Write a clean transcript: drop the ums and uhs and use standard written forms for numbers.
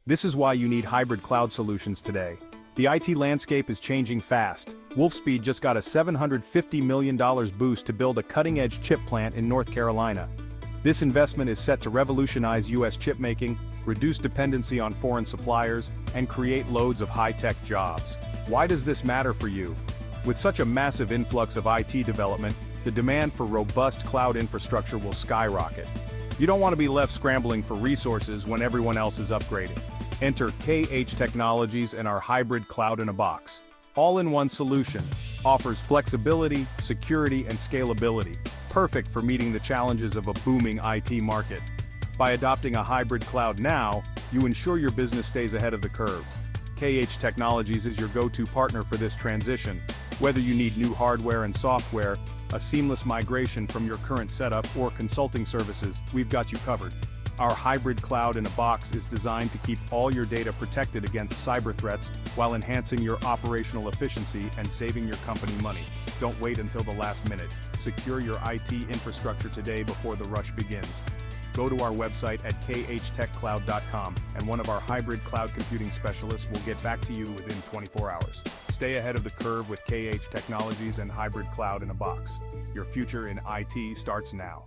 This is why you need hybrid cloud solutions today. The IT landscape is changing fast. Wolfspeed just got a $750 million boost to build a cutting-edge chip plant in North Carolina. This investment is set to revolutionize US chipmaking, reduce dependency on foreign suppliers, and create loads of high-tech jobs. Why does this matter for you? With such a massive influx of IT development, the demand for robust cloud infrastructure will skyrocket. You don't want to be left scrambling for resources when everyone else is upgrading. Enter khtechnologies and our hybrid cloud in a box. All-in-one solution, offers flexibility, security, and scalability, perfect for meeting the challenges of a booming IT market. By adopting a hybrid cloud now, you ensure your business stays ahead of the curve. khtechnologies is your go-to partner for this transition. Whether you need new hardware and software, a seamless migration from your current setup, or consulting services, we've got you covered. Our hybrid cloud in a box is designed to keep all your data protected against cyber threats while enhancing your operational efficiency and saving your company money. Don't wait until the last minute. Secure your IT infrastructure today before the rush begins. Go to our website at khtechcloud.com and one of our hybrid cloud computing specialists will get back to you within 24 hours. Stay ahead of the curve with khtechnologies and hybrid cloud in a box. Your future in IT starts now.